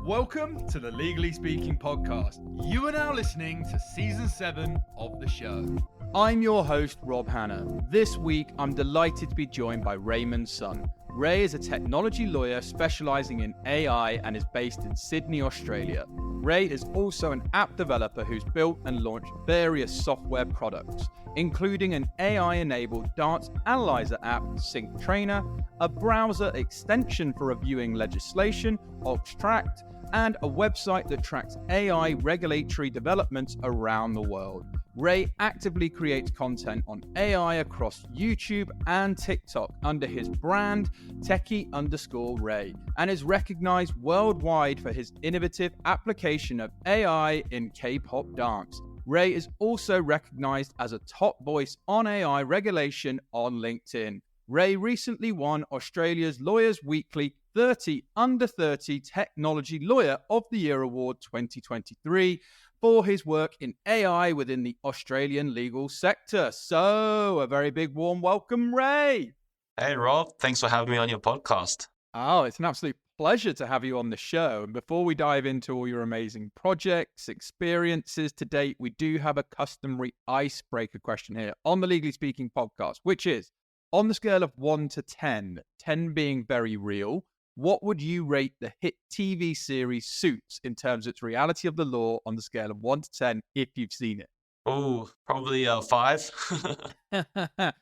Welcome to the Legally Speaking podcast. You are now listening to season 7 of the show. I'm your host, Rob Hanna. This week, I'm delighted to be joined by Raymond Sun. Ray is a technology lawyer specializing in AI and is based in Sydney, Australia. Ray is also an app developer who's built and launched various software products, including an AI-enabled dance analyzer app, Sync Trainer, a browser extension for reviewing legislation, 𝐥𝐻𝐻, and a website that tracks AI regulatory developments around the world. Ray actively creates content on AI across YouTube and TikTok under his brand Techie_Ray and is recognized worldwide for his innovative application of AI in K-pop dance. Ray is also recognized as a top voice on AI regulation on LinkedIn. Ray recently won Australia's Lawyers Weekly 30 Under 30 Technology Lawyer of the Year Award 2023 for his work in AI within the Australian legal sector. So, a very big warm welcome, Ray. Hey, Rob. Thanks for having me on your podcast. Oh, it's an absolute pleasure to have you on the show. And before we dive into all your amazing projects, experiences to date, we do have a customary icebreaker question here on the Legally Speaking podcast, which is, on the scale of 1 to 10, 10 being very real, what would you rate the hit TV series Suits in terms of its reality of the law on the scale of 1 to 10 if you've seen it? Oh, probably 5.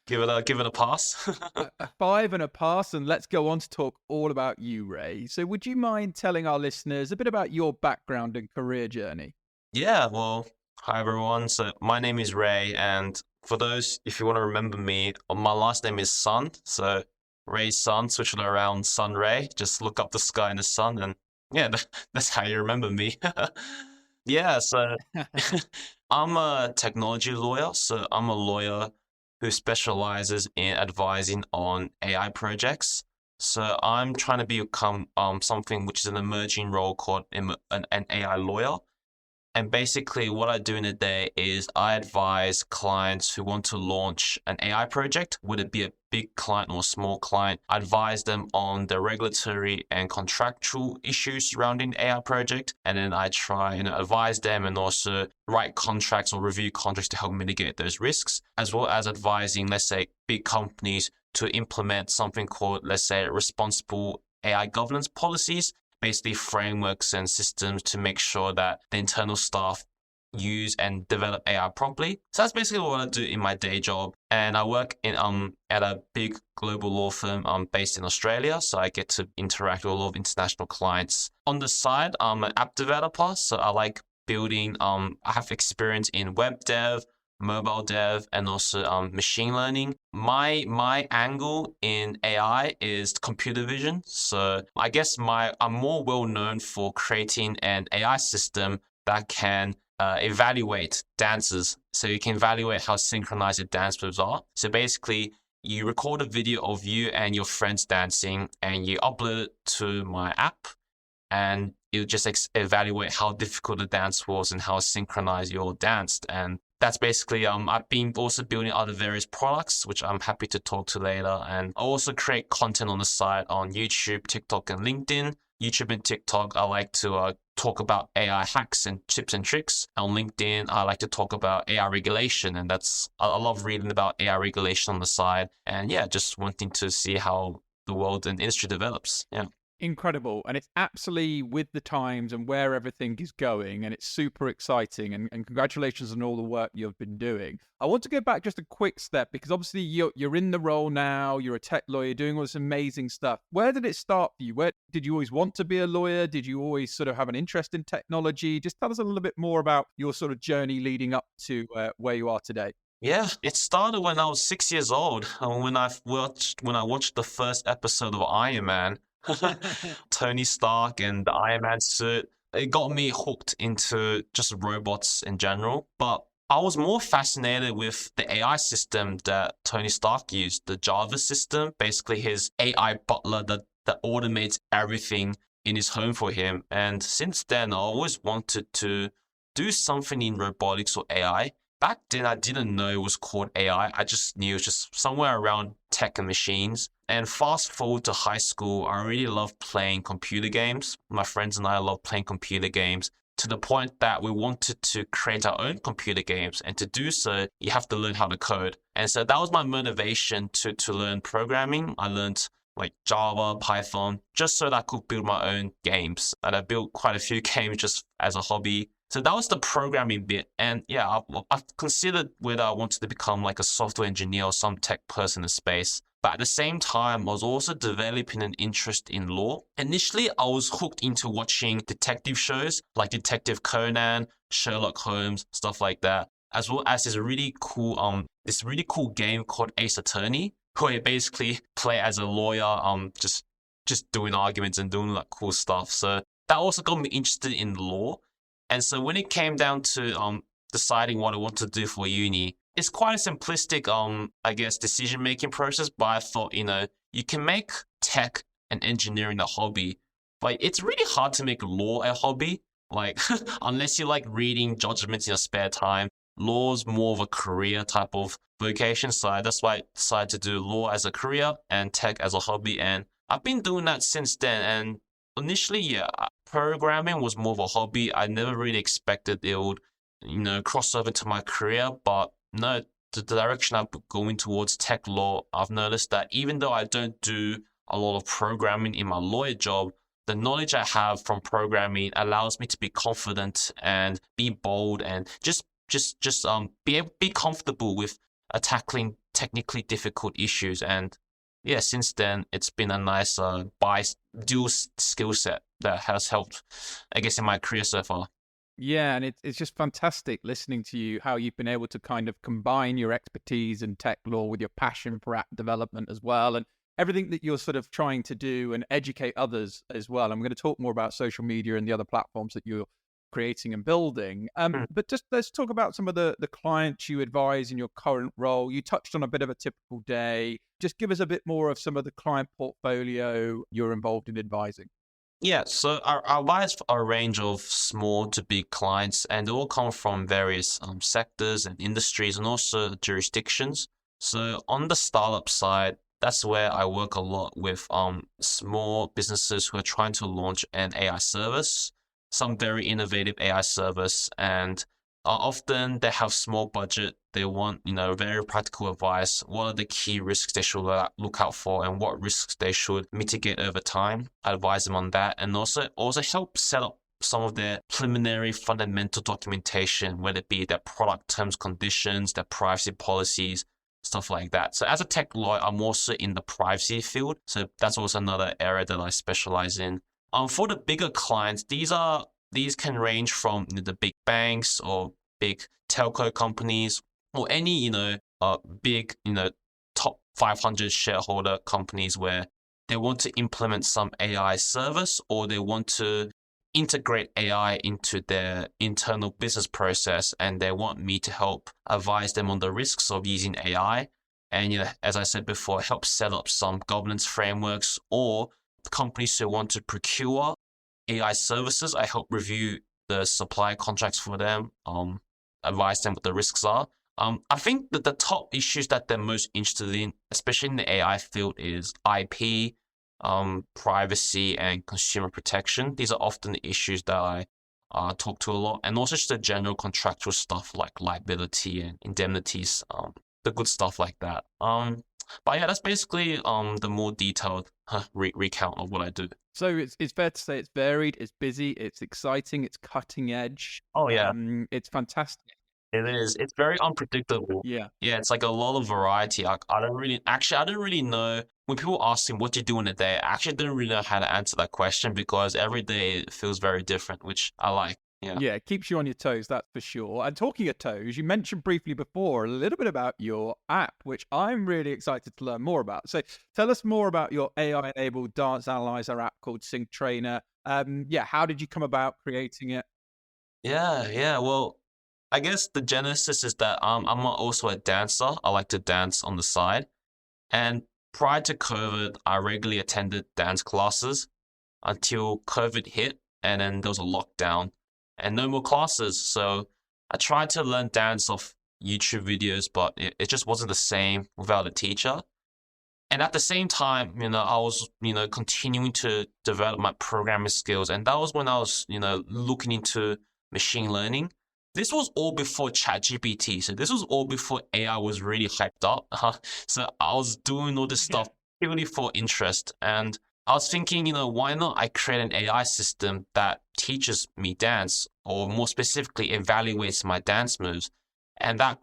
Give it a pass. A 5 and a pass, and let's go on to talk all about you, Ray. So would you mind telling our listeners a bit about your background and career journey? Yeah, well, hi everyone. So my name is Ray, and for those, if you want to remember me, my last name is Sun. So Ray's Sun, switch it around, Sun Ray. Just look up the sky in the sun, and yeah, that's how you remember me. Yeah, so I'm a technology lawyer. So I'm a lawyer who specializes in advising on AI projects. So I'm trying to become something which is an emerging role called an AI lawyer. And basically what I do in a day is I advise clients who want to launch an AI project, would it be a big client or a small client, I advise them on the regulatory and contractual issues surrounding the AI project. And then I try and advise them and also write contracts or review contracts to help mitigate those risks, as well as advising, let's say, big companies to implement something called, let's say, responsible AI governance policies, basically frameworks and systems to make sure that the internal staff use and develop AI properly. So that's basically what I do in my day job. And I work in at a big global law firm based in Australia. So I get to interact with a lot of international clients. On the side, I'm an app developer. So I like building, I have experience in web dev, mobile dev, and also machine learning. My angle in AI is computer vision. So I guess I'm more well known for creating an AI system that can evaluate dances. So you can evaluate how synchronized your dance moves are. So basically, you record a video of you and your friends dancing, and you upload it to my app, and it'll just evaluate how difficult the dance was and how synchronized you all danced. And that's basically, I've been also building other various products, which I'm happy to talk to later. And I also create content on the side on YouTube, TikTok, and LinkedIn. YouTube and TikTok, I like to talk about AI hacks and tips and tricks. On LinkedIn, I like to talk about AI regulation. And I love reading about AI regulation on the side. And yeah, just wanting to see how the world and industry develops. Yeah. Incredible. And it's absolutely with the times and where everything is going. And it's super exciting. And congratulations on all the work you've been doing. I want to go back just a quick step because obviously you're in the role now. You're a tech lawyer doing all this amazing stuff. Where did it start for you? Where did you always want to be a lawyer? Did you always sort of have an interest in technology? Just tell us a little bit more about your sort of journey leading up to where you are today. Yeah, it started when I was 6 years old. When I watched the first episode of Iron Man. Tony Stark and the Iron Man suit. It got me hooked into just robots in general. But I was more fascinated with the AI system that Tony Stark used, the Java system, basically his AI butler that automates everything in his home for him. And since then, I always wanted to do something in robotics or AI. Back then, I didn't know it was called AI. I just knew it was just somewhere around tech and machines. And fast forward to high school, I really loved playing computer games. My friends and I love playing computer games to the point that we wanted to create our own computer games. And to do so, you have to learn how to code. And so that was my motivation to learn programming. I learned like Java, Python, just so that I could build my own games. And I built quite a few games just as a hobby. So that was the programming bit. And yeah, I've considered whether I wanted to become like a software engineer or some tech person in the space. But at the same time, I was also developing an interest in law. Initially, I was hooked into watching detective shows like Detective Conan, Sherlock Holmes, stuff like that, as well as this really cool game called Ace Attorney, where you basically play as a lawyer, just doing arguments and doing like cool stuff. So that also got me interested in law. And so when it came down to deciding what I want to do for uni, it's quite a simplistic, I guess, decision-making process. But I thought, you can make tech and engineering a hobby, but it's really hard to make law a hobby. Like, unless you like reading judgments in your spare time, law's more of a career type of vocation. So that's why I decided to do law as a career and tech as a hobby. And I've been doing that since then. And initially, yeah, programming was more of a hobby. I never really expected it would, cross over to my career. But no, the direction I'm going towards tech law, I've noticed that even though I don't do a lot of programming in my lawyer job, the knowledge I have from programming allows me to be confident and be bold and just be comfortable with tackling technically difficult issues. And yeah, since then it's been a nice dual skill set that has helped, I guess, in my career so far. Yeah, and it's just fantastic listening to you, how you've been able to kind of combine your expertise in tech law with your passion for app development as well, and everything that you're sort of trying to do and educate others as well. I'm going to talk more about social media and the other platforms that you're creating and building. But just let's talk about some of the clients you advise in your current role. You touched on a bit of a typical day. Just give us a bit more of some of the client portfolio you're involved in advising. Yeah, so I advise a range of small to big clients, and they all come from various sectors and industries and also jurisdictions. So on the startup side, that's where I work a lot with small businesses who are trying to launch an AI service, some very innovative AI service, and often they have small budget. They want, very practical advice. What are the key risks they should look out for, and what risks they should mitigate over time? I advise them on that, and also help set up some of their preliminary fundamental documentation, whether it be their product terms, conditions, their privacy policies, stuff like that. So as a tech lawyer, I'm also in the privacy field. So that's also another area that I specialize in. For the bigger clients, these can range from the big banks or big telco companies or any, big, top 500 shareholder companies where they want to implement some AI service or they want to integrate AI into their internal business process, and they want me to help advise them on the risks of using AI. And, as I said before, help set up some governance frameworks, or companies who want to procure AI services, I help review the supply contracts for them, advise them what the risks are. I think that the top issues that they're most interested in, especially in the AI field, is IP, privacy, and consumer protection. These are often the issues that I talk to a lot, and also just the general contractual stuff like liability and indemnities, the good stuff like that. But yeah, that's basically the more detailed recount of what I do. So it's fair to say it's varied, it's busy, it's exciting, it's cutting edge. Oh yeah, it's fantastic. it is. It's very unpredictable. Yeah. Yeah, it's like a lot of variety. I don't really know. When people ask me what do you do in a day, I actually don't really know how to answer that question because every day feels very different, which I like. Yeah. Yeah, it keeps you on your toes, that's for sure. And talking of toes, you mentioned briefly before a little bit about your app, which I'm really excited to learn more about. So tell us more about your AI-enabled dance analyzer app called Sync Trainer. How did you come about creating it? Yeah. Well, I guess the genesis is that I'm also a dancer. I like to dance on the side. And prior to COVID, I regularly attended dance classes until COVID hit, and then there was a lockdown and no more classes. So I tried to learn dance off YouTube videos, but it just wasn't the same without a teacher. And at the same time, I was, continuing to develop my programming skills. And that was when I was, looking into machine learning. This was all before ChatGPT. So this was all before AI was really hyped up. So I was doing all this stuff purely for interest. And I was thinking, why not I create an AI system that teaches me dance, or more specifically, evaluates my dance moves. And that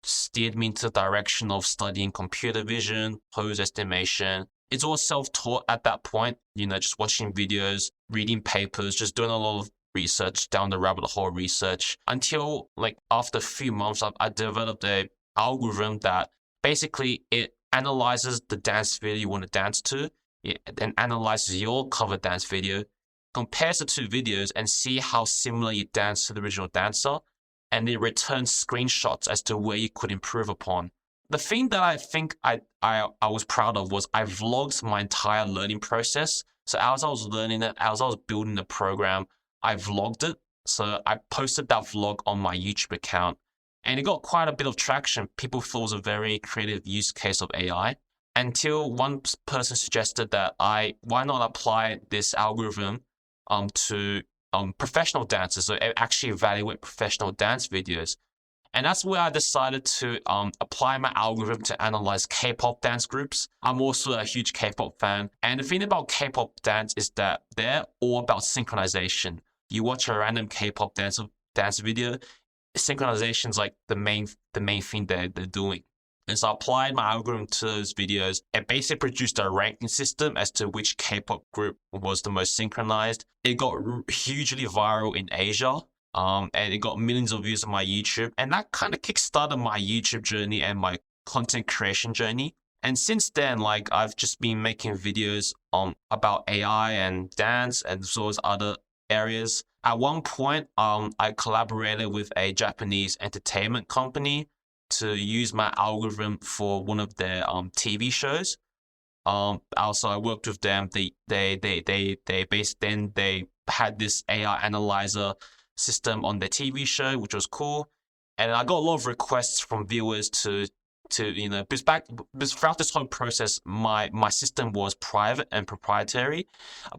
steered me into the direction of studying computer vision, pose estimation. It's all self-taught at that point, just watching videos, reading papers, just doing a lot of research, down the rabbit hole research, until like after a few months, I developed a algorithm that basically it analyzes the dance video you want to dance to. It then analyzes your cover dance video, compares the two videos and see how similar you dance to the original dancer, and it returns screenshots as to where you could improve upon. The thing that I think I was proud of was I vlogged my entire learning process. So as I was learning it, as I was building the program, I vlogged it. So I posted that vlog on my YouTube account, and it got quite a bit of traction. People thought it was a very creative use case of AI, until one person suggested that why not apply this algorithm to professional dancers, so actually evaluate professional dance videos. And that's where I decided to apply my algorithm to analyze K-pop dance groups. I'm also a huge K-pop fan. And the thing about K-pop dance is that they're all about synchronization. You watch a random K-pop dance video, synchronization is like the main thing they're doing. And so I applied my algorithm to those videos and basically produced a ranking system as to which K-pop group was the most synchronized. It got hugely viral in Asia, and it got millions of views on my YouTube. And that kind of kickstarted my YouTube journey and my content creation journey. And since then, like, I've just been making videos about AI and dance, and as well as other areas. At one point, I collaborated with a Japanese entertainment company to use my algorithm for one of their TV shows. Also, I worked with them. They had this AI analyzer system on their TV show, which was cool. And I got a lot of requests from viewers to because throughout this whole process, my system was private and proprietary,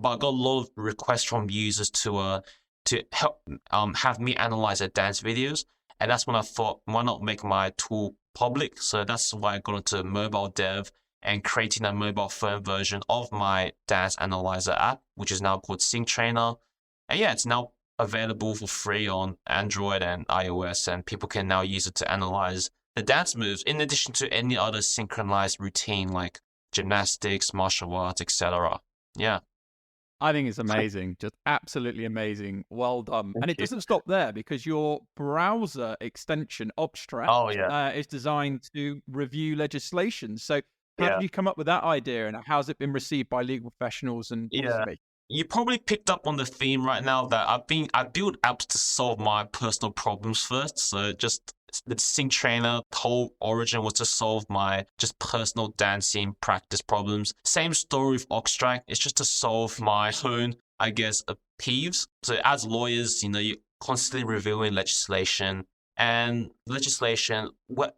but I got a lot of requests from users to help have me analyze their dance videos. And that's when I thought, why not make my tool public? So that's why I got into mobile dev and creating a mobile phone version of my dance analyzer app, which is now called Sync Trainer. And yeah, it's now available for free on Android and iOS, and people can now use it to analyze the dance moves in addition to any other synchronized routine like gymnastics, martial arts, etc. Yeah. I think it's amazing, just absolutely amazing. Well done. And it doesn't stop there, because your browser extension, 𝐤𝐻, is designed to review legislation. So how did you come up with that idea, and how's it been received by legal professionals and policymakers? You probably picked up on the theme right now that I build apps to solve my personal problems first. So just the Sync Trainer, the whole origin was to solve my just personal dancing practice problems. Same story with 𝐤𝐻. It's just to solve my own, I guess, peeves. So as lawyers, you're constantly reviewing legislation. And legislation,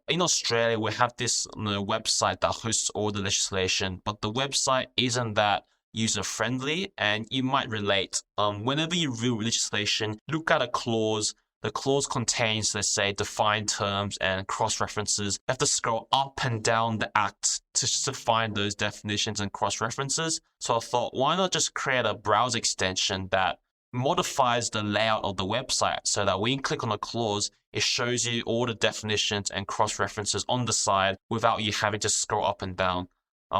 in Australia, we have this website that hosts all the legislation, but the website isn't that user-friendly, and you might relate. Whenever you review legislation, look at a clause. The clause contains, let's say, defined terms and cross-references. You have to scroll up and down the act to find those definitions and cross-references. So I thought, why not just create a browser extension that modifies the layout of the website so that when you click on a clause, it shows you all the definitions and cross-references on the side without you having to scroll up and down.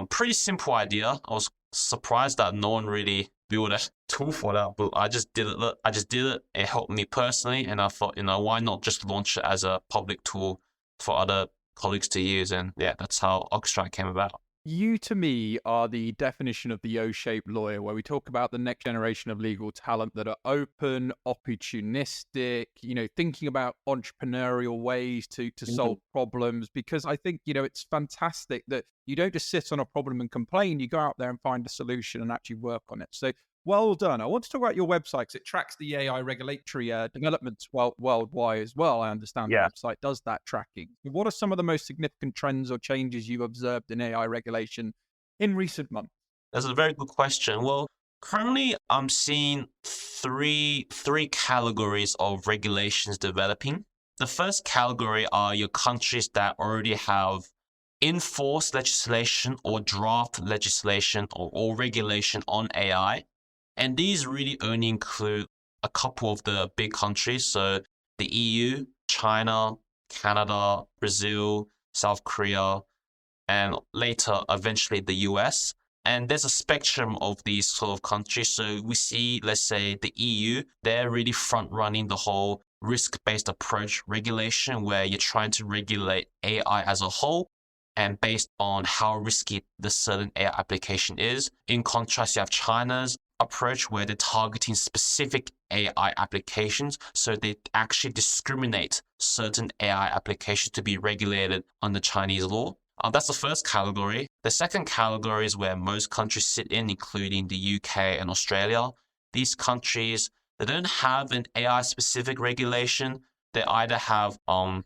Pretty simple idea. I was surprised that no one really built a tool for that, but I just did it. It helped me personally, and I thought, why not just launch it as a public tool for other colleagues to use? And yeah, that's how 𝐤𝐻 came about. You, to me, are the definition of the O-shaped lawyer, where we talk about the next generation of legal talent that are open, opportunistic, thinking about entrepreneurial ways to solve problems. Because I think, it's fantastic that you don't just sit on a problem and complain. You go out there and find a solution and actually work on it. So Well done. I want to talk about your website because it tracks the AI regulatory developments worldwide as well. I understand the website does that tracking. What are some of the most significant trends or changes you've observed in AI regulation in recent months? That's a very good question. Well, currently I'm seeing three categories of regulations developing. The first category are your countries that already have enforced legislation or draft legislation or regulation on AI. And these really only include a couple of the big countries. So the EU, China, Canada, Brazil, South Korea, and later, eventually, the US. And there's a spectrum of these sort of countries. So we see, let's say, the EU, they're really front running the whole risk-based approach regulation where you're trying to regulate AI as a whole and based on how risky the certain AI application is. In contrast, you have China's approach where they're targeting specific AI applications. So they actually discriminate certain AI applications to be regulated under Chinese law. That's the first category. The second category is where most countries sit in, including the UK and Australia. These countries, they don't have an AI-specific regulation. They either have a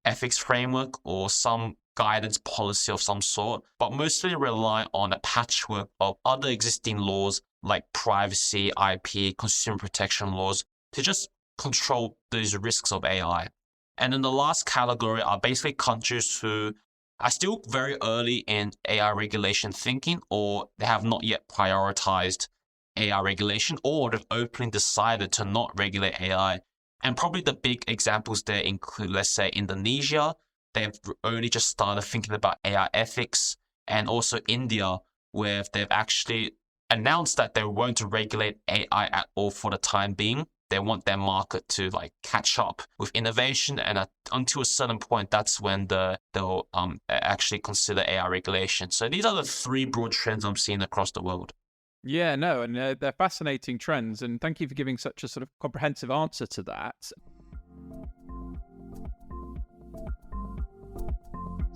ethics framework or some guidance policy of some sort, but mostly rely on a patchwork of other existing laws like privacy, IP, consumer protection laws to just control those risks of AI. And then the last category are basically countries who are still very early in AI regulation thinking, or they have not yet prioritized AI regulation, or they've openly decided to not regulate AI. And probably the big examples there include, let's say, Indonesia. They've only just started thinking about AI ethics, and also India, where they've actually announced that they won't regulate AI at all for the time being. They want their market to catch up with innovation, and until a certain point, that's when they'll actually consider AI regulation. So these are the three broad trends I'm seeing across the world. Yeah, no, and they're fascinating trends, and thank you for giving such a sort of comprehensive answer to that.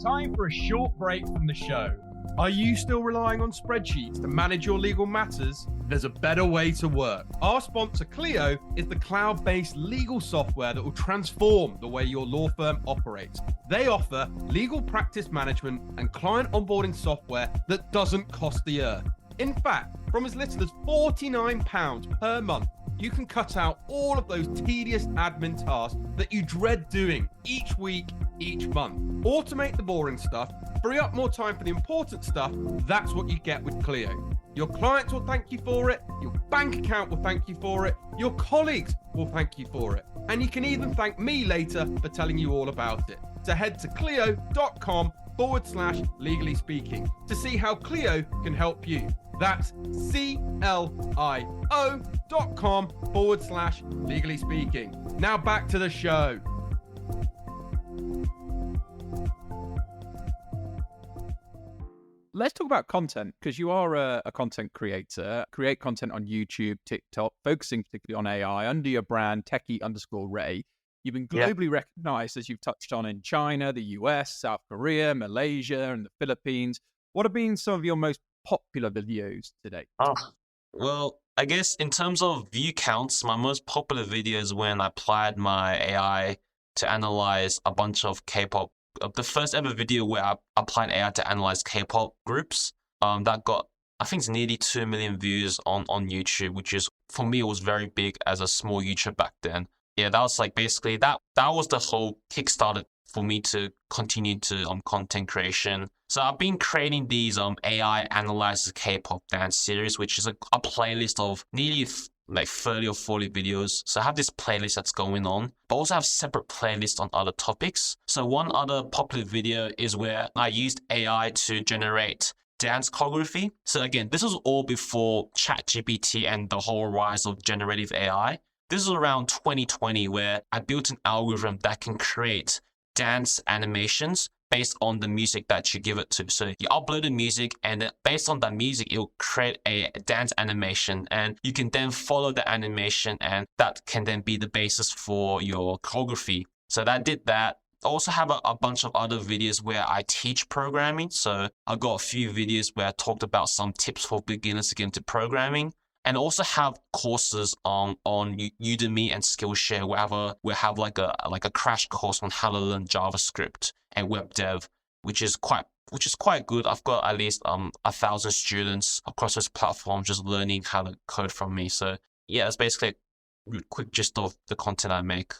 Time for a short break from the show. Are you still relying on spreadsheets to manage your legal matters? There's a better way to work. Our sponsor, 𝐤𝐬𝐬𝐬 is the cloud-based legal software that will transform the way your law firm operates. They offer legal practice management and client onboarding software that doesn't cost the earth. In fact, from as little as £49 per month, you can cut out all of those tedious admin tasks that you dread doing each week, each month. Automate the boring stuff, free up more time for the important stuff. That's what you get with 𝐤𝐬𝐬𝐬. Your clients will thank you for it, your bank account will thank you for it, your colleagues will thank you for it, and you can even thank me later for telling you all about it. So head to 𝐤𝐬𝐬.com/legally speaking to see how 𝐤𝐬𝐬 can help you. That's CLIO.com/legally speaking. Now back to the show. Let's talk about content, because you are a content creator. Create content on YouTube, TikTok, focusing particularly on AI under your brand techie_Ray. You've been globally recognized, as you've touched on, in China, the US, South Korea, Malaysia, and the Philippines. What have been some of your most popular videos today? Well, I guess in terms of view counts, my most popular video is when I applied my AI to analyze a bunch of K-pop. The first ever video where I applied AI to analyze K-pop groups, that got, I think it's nearly 2 million views on YouTube, which is, for me, it was very big as a small YouTuber back then. Yeah, that was basically, that was the whole kickstarter for me to continue to content creation. So I've been creating these AI analyzes K-pop dance series, which is a playlist of nearly 30 or 40 videos. So I have this playlist that's going on, but also have separate playlists on other topics. So one other popular video is where I used AI to generate dance choreography. So again, this was all before ChatGPT and the whole rise of generative AI. This is around 2020 where I built an algorithm that can create dance animations based on the music that you give it to. So you upload the music, and then based on that music, it will create a dance animation, and you can then follow the animation, and that can then be the basis for your choreography. So that did that. I also have a bunch of other videos where I teach programming. So I got a few videos where I talked about some tips for beginners to get into programming. and also have courses on Udemy and Skillshare. We have like a crash course on how to learn JavaScript and web dev, which is quite good. I've got at least 1,000 students across this platform just learning how to code from me. So yeah, it's basically a quick gist of the content I make.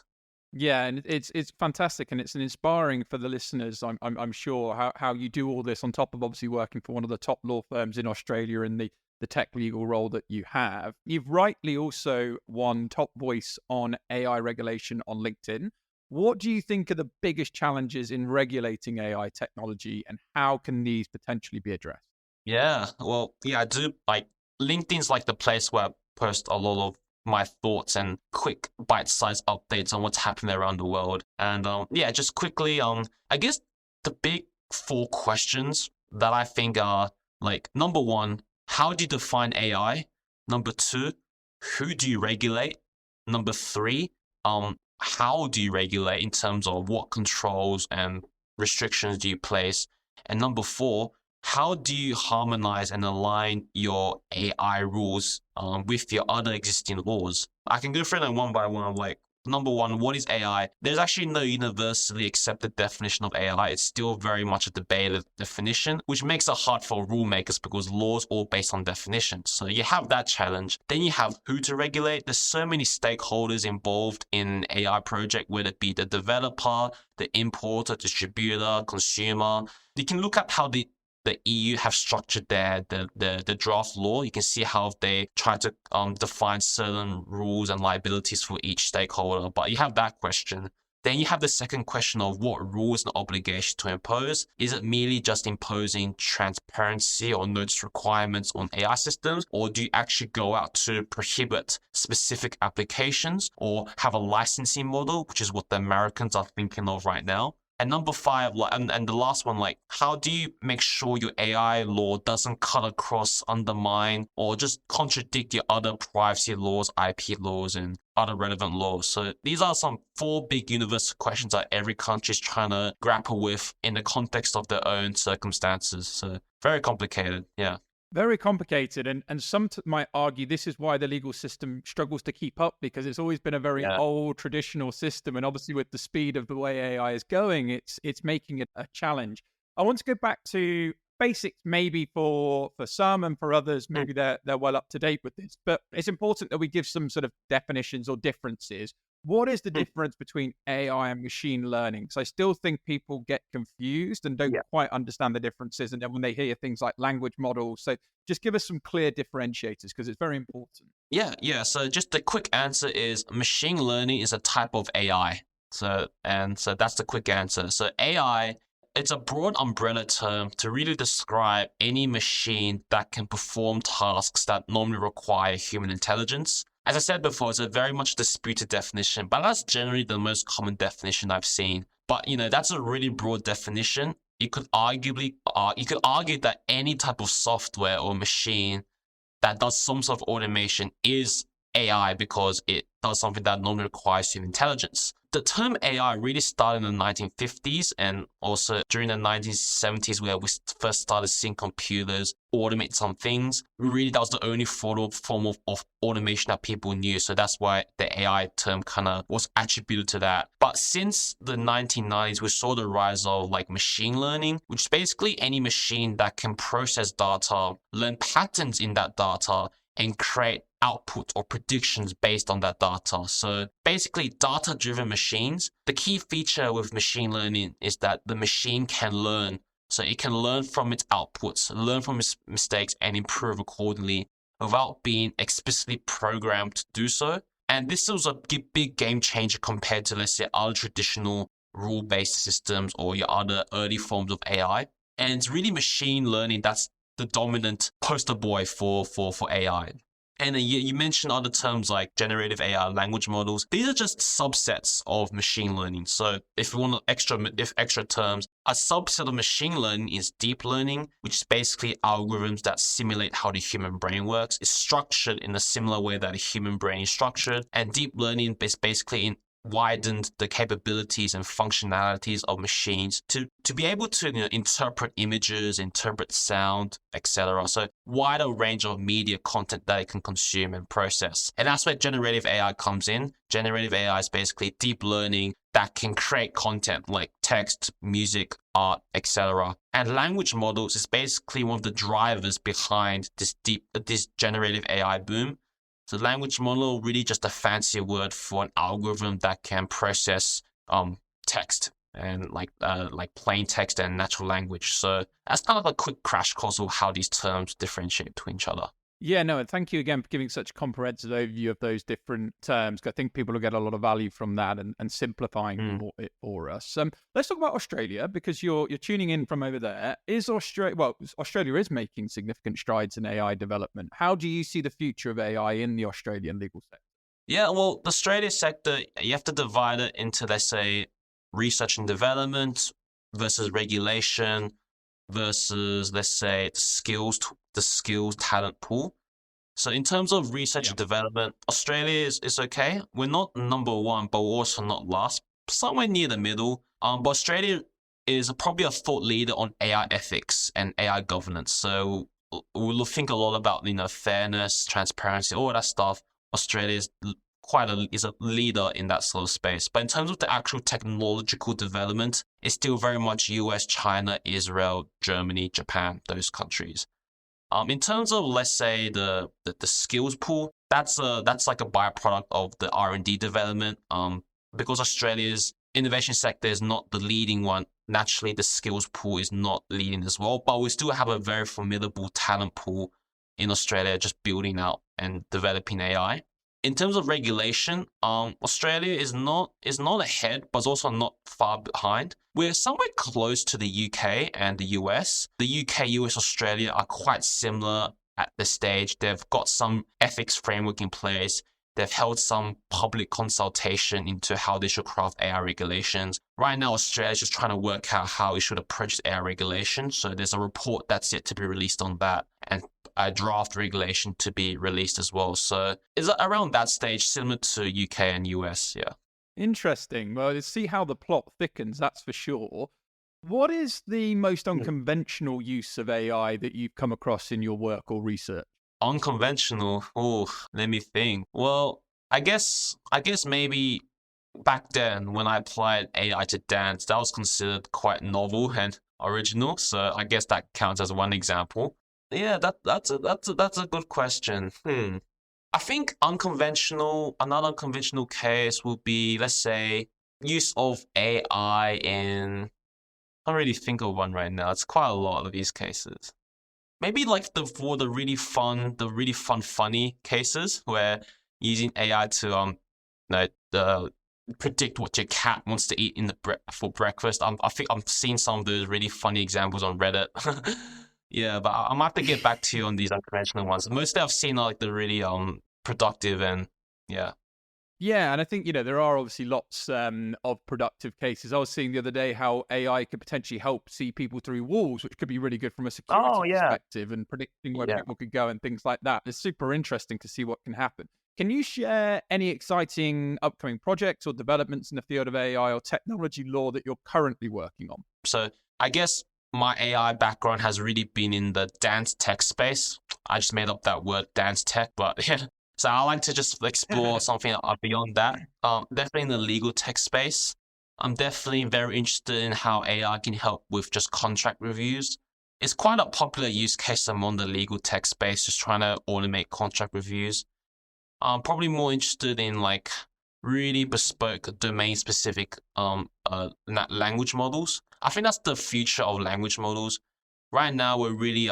Yeah, and it's fantastic, and it's inspiring for the listeners. I'm sure how you do all this on top of obviously working for one of the top law firms in Australia in the tech legal role that you have. You've rightly also won top voice on AI regulation on LinkedIn. What do you think are the biggest challenges in regulating AI technology, and how can these potentially be addressed? Yeah, well, yeah, I do like LinkedIn's like the place where I post a lot of my thoughts and quick bite-sized updates on what's happening around the world. And yeah, just quickly, I guess the big 4 questions that I think are like, number 1, how do you define AI? Number 2, who do you regulate? Number 3, how do you regulate in terms of what controls and restrictions do you place? And number 4, how do you harmonize and align your AI rules with your other existing laws? I can go through them one by one. Like, number 1, what is AI? There's actually no universally accepted definition of AI. It's still very much a debated definition, which makes it hard for rule makers because laws all based on definitions. So you have that challenge. Then you have who to regulate. There's so many stakeholders involved in an AI project, whether it be the developer, the importer, distributor, consumer. You can look at how the EU have structured the draft law. You can see how they try to define certain rules and liabilities for each stakeholder. But you have that question. Then you have the second question of what rules and obligations to impose. Is it merely just imposing transparency or notice requirements on AI systems? Or do you actually go out to prohibit specific applications or have a licensing model, which is what the Americans are thinking of right now? And number 5, and the last one, like, how do you make sure your AI law doesn't cut across, undermine, or just contradict your other privacy laws, IP laws, and other relevant laws? So these are some 4 big universal questions that every country is trying to grapple with in the context of their own circumstances. So very complicated, yeah. Very complicated, and some might argue this is why the legal system struggles to keep up, because it's always been a very old traditional system, and obviously with the speed of the way AI is going, it's making it a challenge. I want to go back to basics, maybe for some, and for others, maybe they're well up to date with this. But it's important that we give some sort of definitions or differences. What is the difference between AI and machine learning? Because I still think people get confused and don't quite understand the differences. And then when they hear things like language models, so just give us some clear differentiators because it's very important. Yeah. So just the quick answer is machine learning is a type of AI. So that's the quick answer. So AI, it's a broad umbrella term to really describe any machine that can perform tasks that normally require human intelligence. As I said before, it's a very much disputed definition, but that's generally the most common definition I've seen. But, that's a really broad definition. You could argue that any type of software or machine that does some sort of automation is AI because it does something that normally requires human intelligence. The term AI really started in the 1950s and also during the 1970s where we first started seeing computers automate some things. Really, that was the only form of automation that people knew. So that's why the AI term kind of was attributed to that. But since the 1990s, we saw the rise of like machine learning, which is basically any machine that can process data, learn patterns in that data, and create output or predictions based on that data. So basically data-driven machines, the key feature with machine learning is that the machine can learn. So it can learn from its outputs, learn from its mistakes and improve accordingly without being explicitly programmed to do so. And this was a big game changer compared to, let's say, other traditional rule-based systems or your other early forms of AI. And it's really machine learning that's the dominant poster boy for AI. And you mentioned other terms like generative AI, language models. These are just subsets of machine learning. So if you want extra terms, a subset of machine learning is deep learning, which is basically algorithms that simulate how the human brain works. It's structured in a similar way that a human brain is structured. And deep learning is basically widened the capabilities and functionalities of machines to be able to interpret images, interpret sound, etc. So wider range of media content that it can consume and process. And that's where generative AI comes in. Generative AI is basically deep learning that can create content like text, music, art, etc. And language models is basically one of the drivers behind this generative AI boom. So language model really just a fancy word for an algorithm that can process text and like plain text and natural language. So that's kind of a quick crash course of how these terms differentiate between each other. Yeah, no, and thank you again for giving such a comprehensive overview of those different terms. I think people will get a lot of value from that and simplifying it for us. Let's talk about Australia, because you're tuning in from over there. Australia is making significant strides in AI development. How do you see the future of AI in the Australian legal sector? Yeah, well, the Australia sector, you have to divide it into, let's say, research and development versus regulation versus, let's say, the skills talent pool. So in terms of research and development, Australia is okay. We're not number one, but we're also not last. Somewhere near the middle. But Australia is probably a thought leader on AI ethics and AI governance. So we'll think a lot about fairness, transparency, all that stuff. Australia is a leader in that sort of space. But in terms of the actual technological development, it's still very much US, China, Israel, Germany, Japan, those countries. In terms of, let's say, the skills pool, that's like a byproduct of the R&D development. Because Australia's innovation sector is not the leading one, naturally the skills pool is not leading as well. But we still have a very formidable talent pool in Australia, just building out and developing AI. In terms of regulation, Australia is not ahead, but it's also not far behind. We're somewhere close to the UK and the US. The UK, US, Australia are quite similar at this stage. They've got some ethics framework in place. They've held some public consultation into how they should craft AI regulations. Right now, Australia is just trying to work out how it should approach AI regulation. So there's a report that's yet to be released on that, and a draft regulation to be released as well. So it's around that stage, similar to UK and US, yeah. Interesting. Well, let's see how the plot thickens, that's for sure. What is the most unconventional use of AI that you've come across in your work or research? Unconventional? Oh, let me think. Well, I guess maybe back then when I applied AI to dance, that was considered quite novel and original. So I guess that counts as one example. Yeah, that's a good question. I think another unconventional case would be, let's say, use of AI in, I can't really think of one right now. It's quite a lot of these cases. Maybe like for the really fun, funny cases where using AI to predict what your cat wants to eat for breakfast. I think I'm seeing some of those really funny examples on Reddit. Yeah, but I'm gonna have to get back to you on these unconventional ones. Mostly I've seen like the really productive and yeah. Yeah, and I think, there are obviously lots of productive cases. I was seeing the other day how AI could potentially help see people through walls, which could be really good from a security perspective and predicting where people could go and things like that. It's super interesting to see what can happen. Can you share any exciting upcoming projects or developments in the field of AI or technology law that you're currently working on? So I guess my AI background has really been in the dance tech space. I just made up that word, dance tech, but yeah. So I like to just explore something beyond that. Definitely in the legal tech space. I'm definitely very interested in how AI can help with just contract reviews. It's quite a popular use case among the legal tech space, just trying to automate contract reviews. I'm probably more interested in like really bespoke domain-specific language models. I think that's the future of language models. Right now, we're really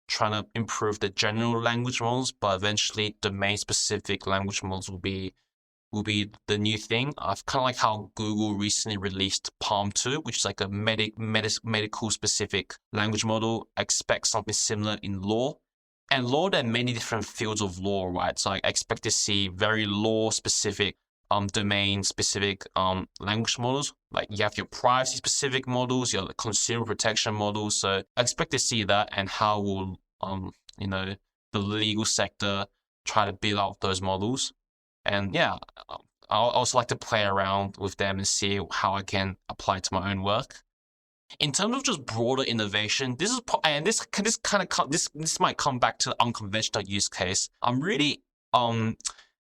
trying to improve the general language models, but eventually domain-specific language models will be the new thing. I've kind of like how Google recently released Palm 2, which is like a medical-specific language model. I expect something similar in law. And law, there are many different fields of law, right? So I expect to see very law-specific, domain-specific language models. Like you have your privacy-specific models, your consumer protection models. So I expect to see that, and how will the legal sector try to build out those models. And yeah, I also like to play around with them and see how I can apply it to my own work. In terms of just broader innovation, this might come back to the unconventional use case. I'm really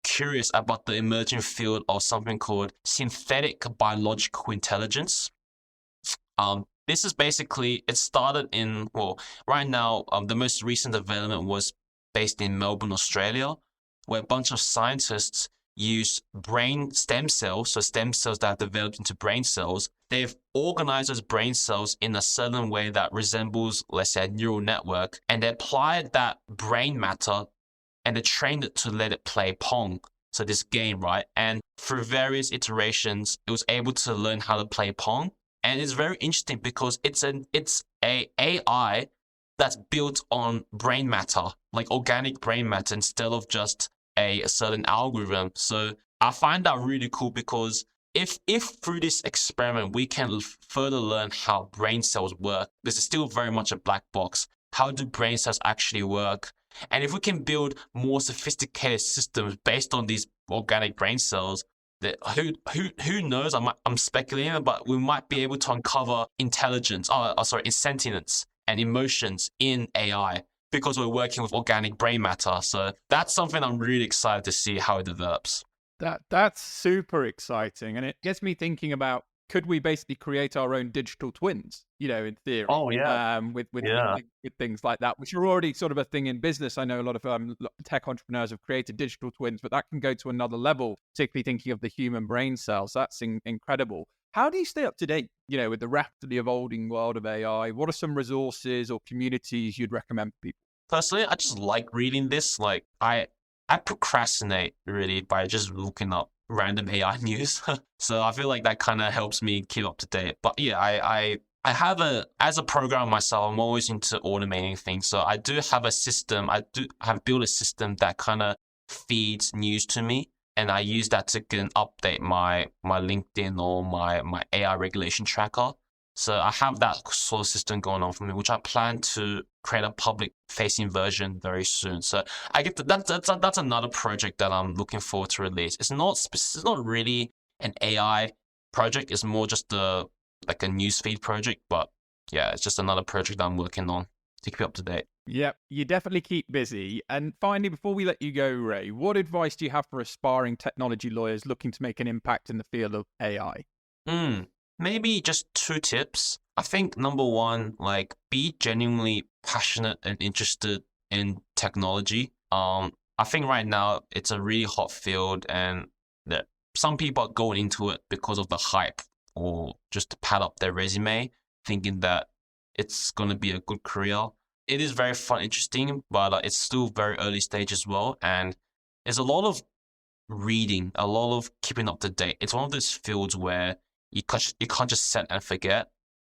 curious about the emerging field of something called synthetic biological intelligence. This is basically, it started in, well, right now, the most recent development was based in Melbourne, Australia, where a bunch of scientists use brain stem cells, so stem cells that are developed into brain cells. They've organized those brain cells in a certain way that resembles, let's say, a neural network, and they applied that brain matter and they trained it to let it play Pong. So this game, right? And through various iterations, it was able to learn how to play Pong. And it's very interesting because it's a AI that's built on brain matter, like organic brain matter, instead of just a certain algorithm. So I find that really cool because if through this experiment we can further learn how brain cells work, this is still very much a black box. How do brain cells actually work? And if we can build more sophisticated systems based on these organic brain cells, that who knows? I'm speculating, but we might be able to uncover sentience and emotions in AI because we're working with organic brain matter. So that's something I'm really excited to see how it develops. That's super exciting, and it gets me thinking about, could we basically create our own digital twins, in theory? Oh, yeah. With things like that, which are already sort of a thing in business. I know a lot of tech entrepreneurs have created digital twins, but that can go to another level, particularly thinking of the human brain cells. That's incredible. How do you stay up to date, with the rapidly evolving world of AI? What are some resources or communities you'd recommend for people? Personally, I just like reading this. Like I procrastinate really by just looking up random AI news. So I feel like that kind of helps me keep up to date. But yeah, I have as a programmer myself, I'm always into automating things. So I do have a system. I have built a system that kind of feeds news to me. And I use that to update my LinkedIn or my AI regulation tracker. So I have that sort of system going on for me, which I plan to create a public-facing version very soon. So I get that's another project that I'm looking forward to release. It's not really an AI project. It's more just like a newsfeed project. But yeah, it's just another project I'm working on to keep up to date. Yep, you definitely keep busy. And finally, before we let you go, Ray, what advice do you have for aspiring technology lawyers looking to make an impact in the field of AI? Maybe just 2 tips. I think number 1, like be genuinely passionate and interested in technology. I think right now it's a really hot field and that some people are going into it because of the hype or just to pad up their resume, thinking that it's going to be a good career. It is very fun, interesting, but it's still very early stage as well. And there's a lot of reading, a lot of keeping up to date. It's one of those fields where you can't just set and forget.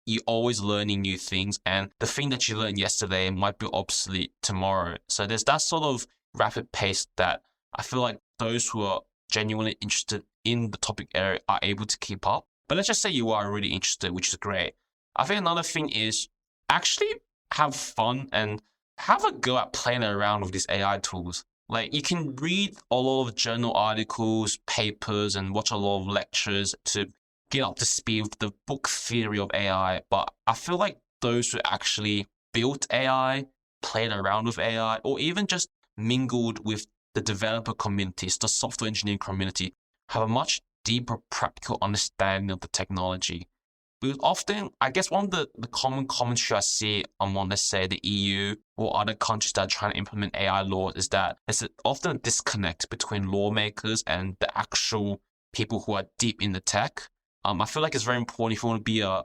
You're always learning new things, and the thing that you learned yesterday might be obsolete tomorrow. So there's that sort of rapid pace that I feel like those who are genuinely interested in the topic area are able to keep up. But let's just say you are really interested, which is great. I think another thing is actually have fun and have a go at playing around with these AI tools. Like you can read a lot of journal articles, papers, and watch a lot of lectures to get up to speed with the book theory of AI. But I feel like those who actually built AI, played around with AI, or even just mingled with the developer communities, the software engineering community, have a much deeper practical understanding of the technology. Because often, I guess one of the common commentary I see among, let's say, the EU or other countries that are trying to implement AI laws is that there's often a disconnect between lawmakers and the actual people who are deep in the tech. I feel like it's very important if you want to be a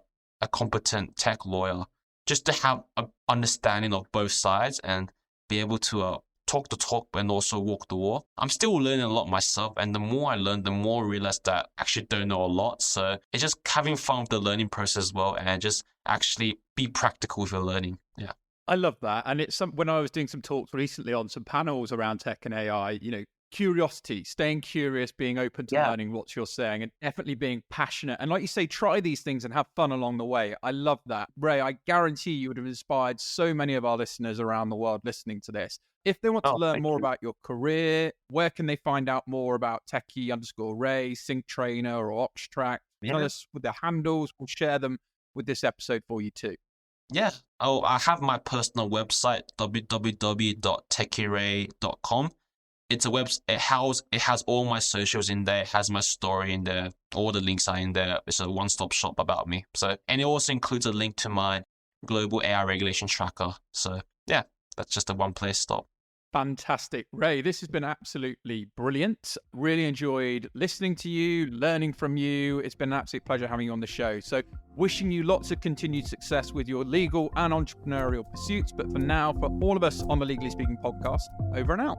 competent tech lawyer, just to have an understanding of both sides and be able to talk the talk and also walk the walk. I'm still learning a lot myself, and the more I learn, the more I realize that I actually don't know a lot. So it's just having fun with the learning process as well, and just actually be practical with your learning. Yeah. I love that. And it's when I was doing some talks recently on some panels around tech and AI, curiosity, staying curious, being open to learning what you're saying, and definitely being passionate. And like you say, try these things and have fun along the way. I love that. Ray, I guarantee you would have inspired so many of our listeners around the world listening to this. If they want to learn more about your career, where can they find out more about _Ray, Sync Trainer, or Oxtrack? Tell us with their handles. We'll share them with this episode for you too. Yeah. Oh, I have my personal website, www.techieray.com. It's a web. It has all my socials in there. It has my story in there. All the links are in there. It's a one-stop shop about me. So, and it also includes a link to my global AI regulation tracker. So, yeah, that's just a one-place stop. Fantastic. Ray, this has been absolutely brilliant. Really enjoyed listening to you, learning from you. It's been an absolute pleasure having you on the show. So wishing you lots of continued success with your legal and entrepreneurial pursuits. But for now, for all of us on the Legally Speaking podcast, over and out.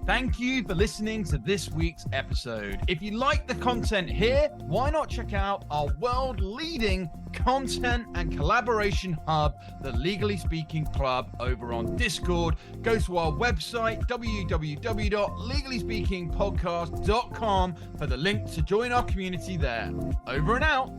Thank you for listening to this week's episode. If you like the content here, why not check out our world-leading content and collaboration hub, the Legally Speaking Club, over on Discord. Go to our website, www.legallyspeakingpodcast.com, for the link to join our community there. Over and out.